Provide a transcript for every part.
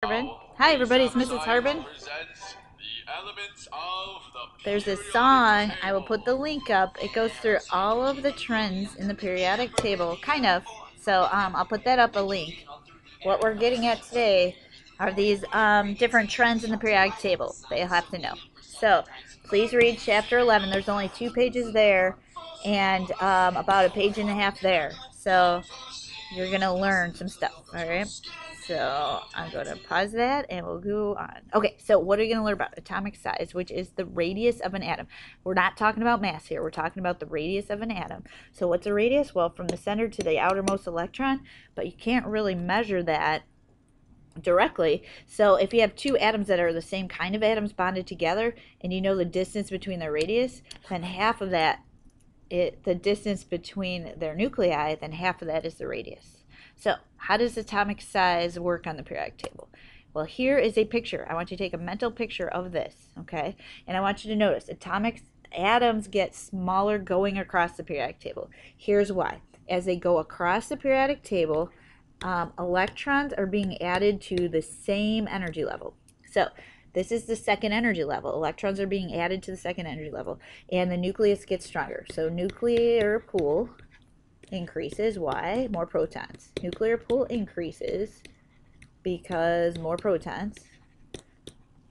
Harbin. Hi everybody, it's Mrs. Harbin. There's this song, I will put the link up. It goes through all of the trends in the periodic table, kind of. So I'll put that up, a link. What we're getting at today are these different trends in the periodic table that you'll have to know. So please read chapter 11. There's only 2 pages there and about a page and a half there. So you're going to learn some stuff, all right? So I'm going to pause that and we'll go on. Okay, so what are you going to learn about? Atomic size, which is the radius of an atom. We're not talking about mass here. We're talking about the radius of an atom. So what's a radius? Well, from the center to the outermost electron, but you can't really measure that directly. So if you have 2 atoms that are the same kind of atoms bonded together and you know the distance between their radius, then half of that, the distance between their nuclei, then half of that is the radius. So how does atomic size work on the periodic table? Well, here is a picture. I want you to take a mental picture of this, okay? And I want you to notice atoms get smaller going across the periodic table. Here's why. As they go across the periodic table, electrons are being added to the same energy level. So this is the second energy level. Electrons are being added to the second energy level, and the nucleus gets stronger. So nuclear pool increases. Why? More protons. Nuclear pool increases because more protons.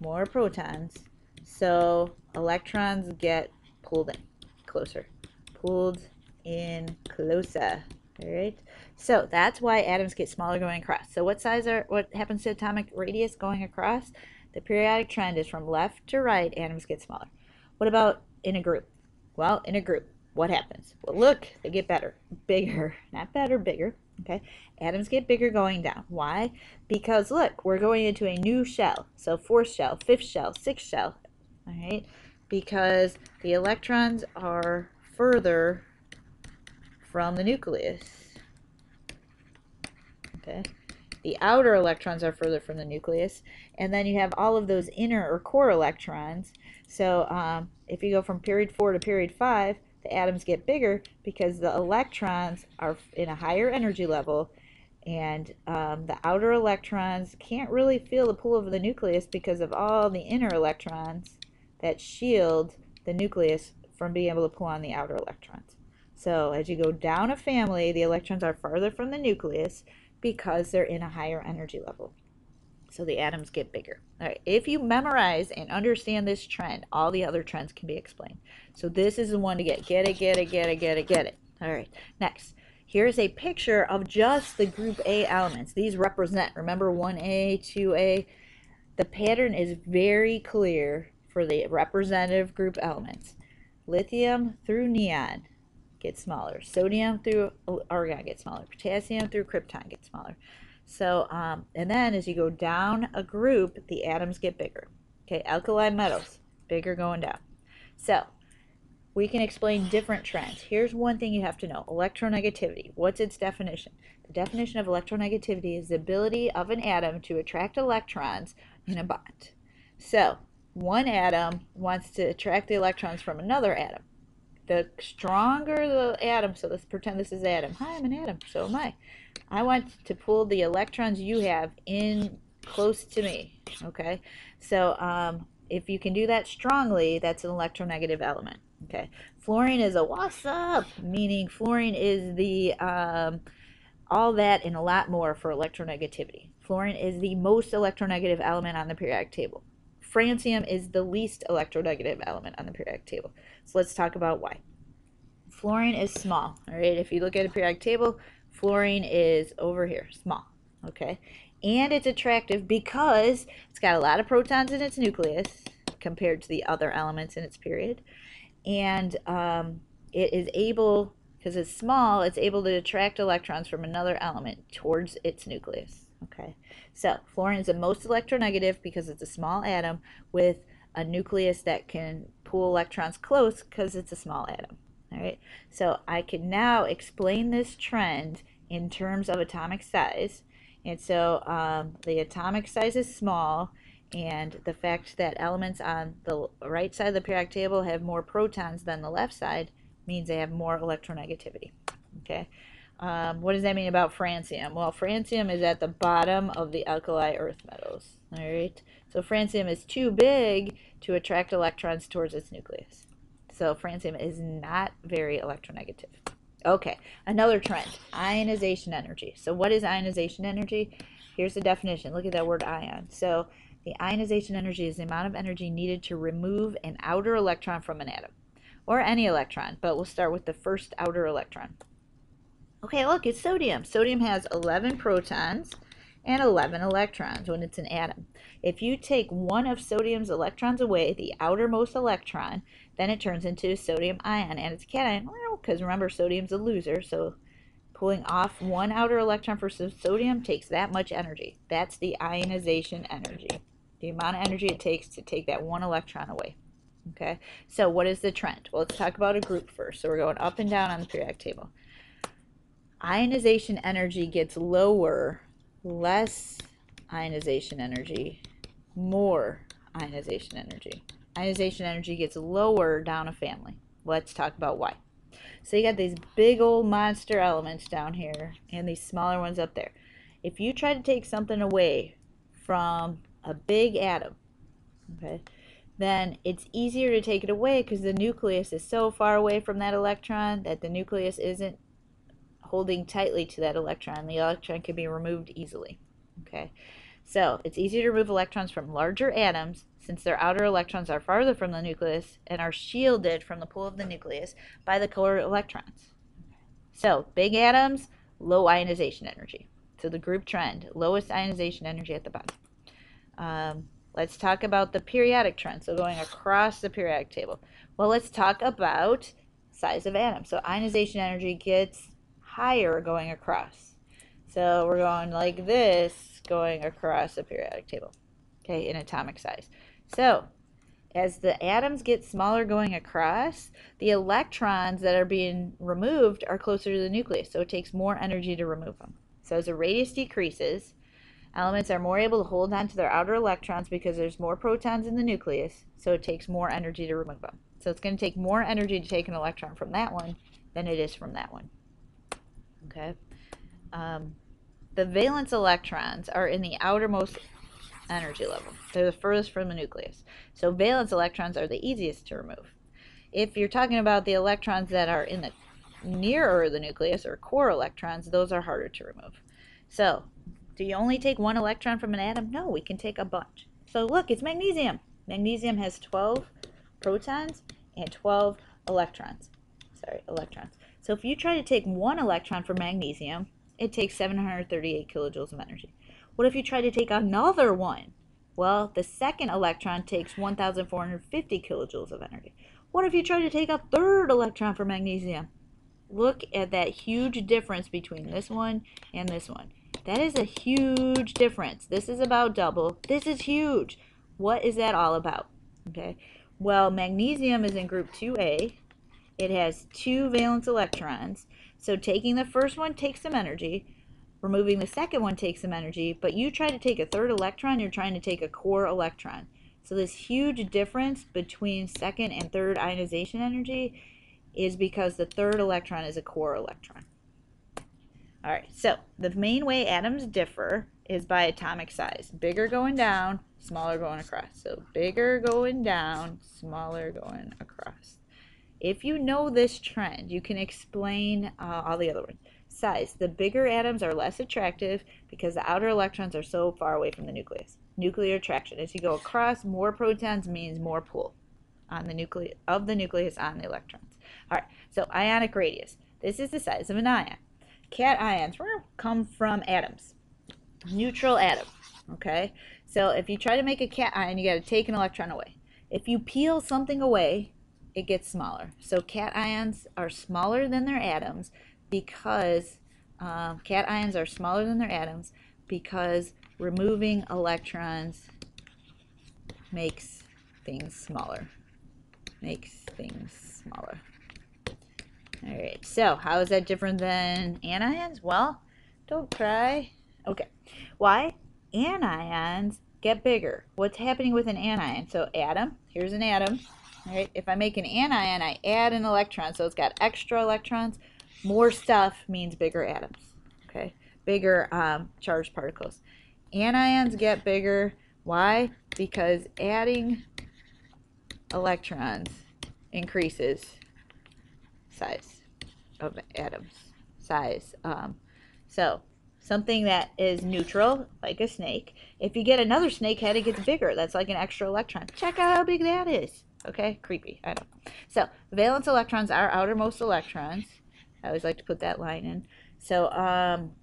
More protons. So electrons get pulled in closer. Pulled in closer. All right. So that's why atoms get smaller going across. So what happens to atomic radius going across? The periodic trend is from left to right, atoms get smaller. What about in a group? Well, in a group, what happens? Well, look, they get bigger, not better, bigger, okay? Atoms get bigger going down. Why? Because look, we're going into a new shell. So 4th shell, 5th shell, 6th shell, all right? Because the electrons are further from the nucleus, okay? The outer electrons are further from the nucleus, and then you have all of those inner or core electrons. So if you go from period 4 to period 5, the atoms get bigger because the electrons are in a higher energy level, and the outer electrons can't really feel the pull of the nucleus because of all the inner electrons that shield the nucleus from being able to pull on the outer electrons. So as you go down a family, the electrons are farther from the nucleus because they're in a higher energy level. So the atoms get bigger. All right, if you memorize and understand this trend, all the other trends can be explained. So this is the one to get. Get it. All right, next. Here's a picture of just the group A elements. These represent, remember, 1A, 2A. The pattern is very clear for the representative group elements. Lithium through neon gets smaller. Sodium through argon gets smaller. Potassium through krypton gets smaller. So, and then as you go down a group, the atoms get bigger. Okay, alkali metals, bigger going down. So, we can explain different trends. Here's one thing you have to know. Electronegativity. What's its definition? The definition of electronegativity is the ability of an atom to attract electrons in a bond. So, one atom wants to attract the electrons from another atom. The stronger the atom, so let's pretend this is atom. Hi, I'm an atom, so am I. I want to pull the electrons you have in close to me, okay? So if you can do that strongly, that's an electronegative element, okay? Fluorine is a what's up, meaning fluorine is the all that and a lot more for electronegativity. Fluorine is the most electronegative element on the periodic table. Francium is the least electronegative element on the periodic table. So let's talk about why. Fluorine is small, all right? If you look at a periodic table, fluorine is over here, small, okay? And it's attractive because it's got a lot of protons in its nucleus compared to the other elements in its period. And it is able, because it's small, it's able to attract electrons from another element towards its nucleus. Okay, so fluorine is the most electronegative because it's a small atom with a nucleus that can pull electrons close because it's a small atom. All right, so I can now explain this trend in terms of atomic size. And so the atomic size is small, and the fact that elements on the right side of the periodic table have more protons than the left side means they have more electronegativity. Okay. What does that mean about francium? Well, francium is at the bottom of the alkali earth metals. All right. So francium is too big to attract electrons towards its nucleus. So francium is not very electronegative. Okay, another trend, ionization energy. So what is ionization energy? Here's the definition. Look at that word ion. So the ionization energy is the amount of energy needed to remove an outer electron from an atom, or any electron, but we'll start with the first outer electron. Okay, look, it's sodium. Sodium has 11 protons and 11 electrons when it's an atom. If you take one of sodium's electrons away, the outermost electron, then it turns into a sodium ion, and it's a cation, because remember, sodium's a loser, so pulling off one outer electron for sodium takes that much energy. That's the ionization energy, the amount of energy it takes to take that one electron away. Okay, so what is the trend? Well, let's talk about a group first. So we're going up and down on the periodic table. Ionization energy gets lower, less ionization energy, more ionization energy. Ionization energy gets lower down a family. Let's talk about why. So you got these big old monster elements down here and these smaller ones up there. If you try to take something away from a big atom, okay, then it's easier to take it away because the nucleus is so far away from that electron that the nucleus isn't holding tightly to that electron. The electron can be removed easily. Okay, so it's easier to remove electrons from larger atoms since their outer electrons are farther from the nucleus and are shielded from the pull of the nucleus by the colored electrons. So big atoms, low ionization energy. So the group trend, lowest ionization energy at the bottom. Let's talk about the periodic trend, so going across the periodic table. Well, let's talk about size of atoms. So ionization energy gets higher going across. So we're going like this, going across the periodic table, okay, in atomic size. So as the atoms get smaller going across, the electrons that are being removed are closer to the nucleus, so it takes more energy to remove them. So as the radius decreases, elements are more able to hold on to their outer electrons because there's more protons in the nucleus, so it takes more energy to remove them. So it's going to take more energy to take an electron from that one than it is from that one. Okay. The valence electrons are in the outermost energy level. They're the furthest from the nucleus. So valence electrons are the easiest to remove. If you're talking about the electrons that are in the nearer the nucleus, or core electrons, those are harder to remove. So do you only take one electron from an atom? No, we can take a bunch. So look, it's magnesium. Magnesium has 12 protons and 12 electrons. So if you try to take one electron from magnesium, it takes 738 kilojoules of energy. What if you try to take another one? Well, the second electron takes 1,450 kilojoules of energy. What if you try to take a third electron from magnesium? Look at that huge difference between this one and this one. That is a huge difference. This is about double. This is huge. What is that all about? Okay. Well, magnesium is in group 2A. It has 2 valence electrons. So taking the first one takes some energy. Removing the second one takes some energy. But you try to take a third electron, you're trying to take a core electron. So this huge difference between second and third ionization energy is because the third electron is a core electron. All right, so the main way atoms differ is by atomic size. Bigger going down, smaller going across. So bigger going down, smaller going across. If you know this trend, you can explain all the other ones. Size. The bigger atoms are less attractive because the outer electrons are so far away from the nucleus. Nuclear attraction. As you go across, more protons means more pull on the nucleus on the electrons. All right, so ionic radius. This is the size of an ion. Cations come from atoms. Neutral atom. Okay, so if you try to make a cation, you got to take an electron away. If you peel something away, it gets smaller. So cations are smaller than their atoms because removing electrons makes things smaller. All right, so how is that different than anions? Well, don't cry. Okay, why? Anions get bigger. What's happening with an anion? So atom, here's an atom. All right, if I make an anion, I add an electron, so it's got extra electrons. More stuff means bigger atoms, okay? Bigger charged particles. Anions get bigger. Why? Because adding electrons increases size of atoms. Size. So something that is neutral, like a snake, if you get another snake head, it gets bigger. That's like an extra electron. Check out how big that is. Okay, creepy. I know. So valence electrons are outermost electrons. I always like to put that line in. So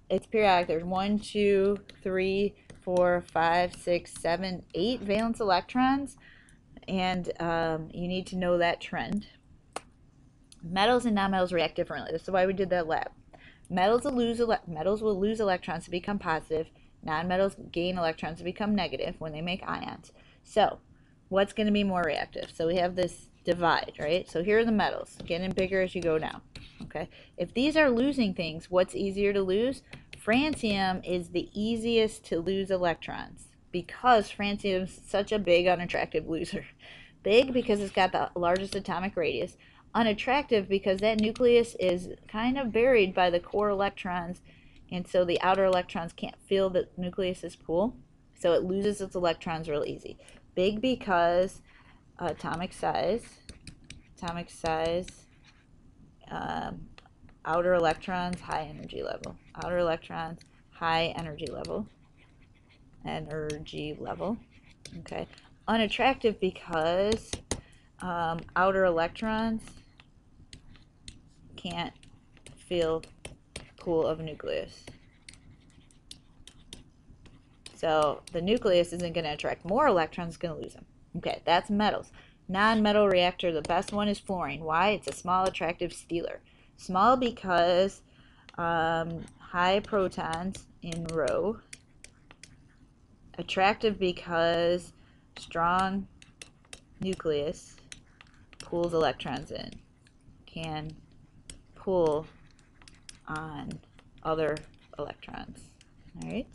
it's periodic. There's 1, 2, 3, 4, 5, 6, 7, 8 valence electrons, and you need to know that trend. Metals and nonmetals react differently. This is why we did that lab. Metals will lose electrons to become positive. Nonmetals gain electrons to become negative when they make ions. So what's going to be more reactive? So we have this divide, right? So here are the metals, getting bigger as you go down. Okay. If these are losing things, what's easier to lose? Francium is the easiest to lose electrons because francium is such a big unattractive loser. Big because it's got the largest atomic radius. Unattractive because that nucleus is kind of buried by the core electrons, and so the outer electrons can't feel the nucleus's pull, so it loses its electrons real easy. Big because atomic size, outer electrons, high energy level. Outer electrons, high energy level. Okay. Unattractive because outer electrons can't feel pull of nucleus. So the nucleus isn't going to attract more electrons, it's going to lose them. Okay, that's metals. Non-metal reactor, the best one is fluorine. Why? It's a small attractive stealer. Small because high protons in rho. Attractive because strong nucleus pulls electrons in. Can pull on other electrons. All right.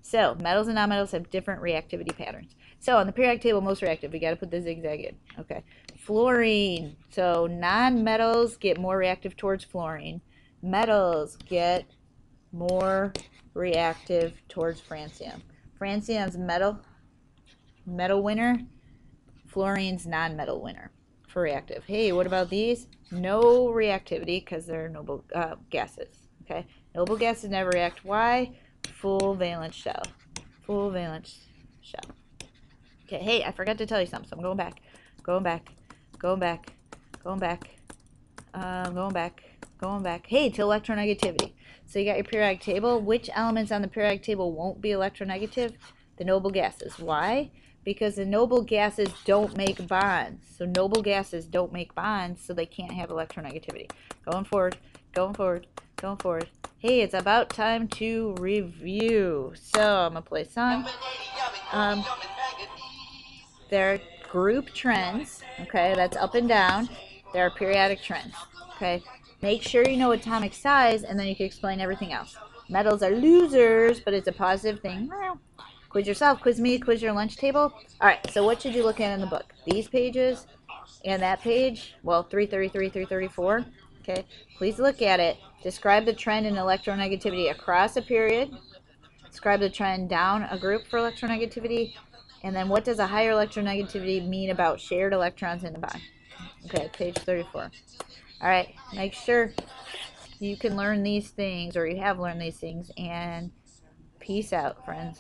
So metals and nonmetals have different reactivity patterns. So on the periodic table, most reactive, we got to put the zigzag in. Okay. Fluorine. So nonmetals get more reactive towards fluorine. Metals get more reactive towards francium. Francium's metal winner. Fluorine's non-metal winner for reactive. Hey, what about these? No reactivity because they're noble gases. Okay. Noble gases never react. Why? Full valence shell. Full valence shell. Okay, hey, I forgot to tell you something, so I'm going back. Hey, to electronegativity. So you got your periodic table. Which elements on the periodic table won't be electronegative? The noble gases. Why? Because the noble gases don't make bonds. So noble gases don't make bonds, so they can't have electronegativity. Going forward. Hey, it's about time to review. So I'm going to play some. There are group trends, okay, that's up and down. There are periodic trends, okay. Make sure you know atomic size, and then you can explain everything else. Metals are losers, but it's a positive thing. Quiz yourself, quiz me, quiz your lunch table. All right, so what should you look at in the book? These pages and that page, well, 333, 334, okay. Please look at it. Describe the trend in electronegativity across a period. Describe the trend down a group for electronegativity. And then what does a higher electronegativity mean about shared electrons in the bond? Okay, page 34. All right, make sure you can learn these things, or you have learned these things, and peace out, friends.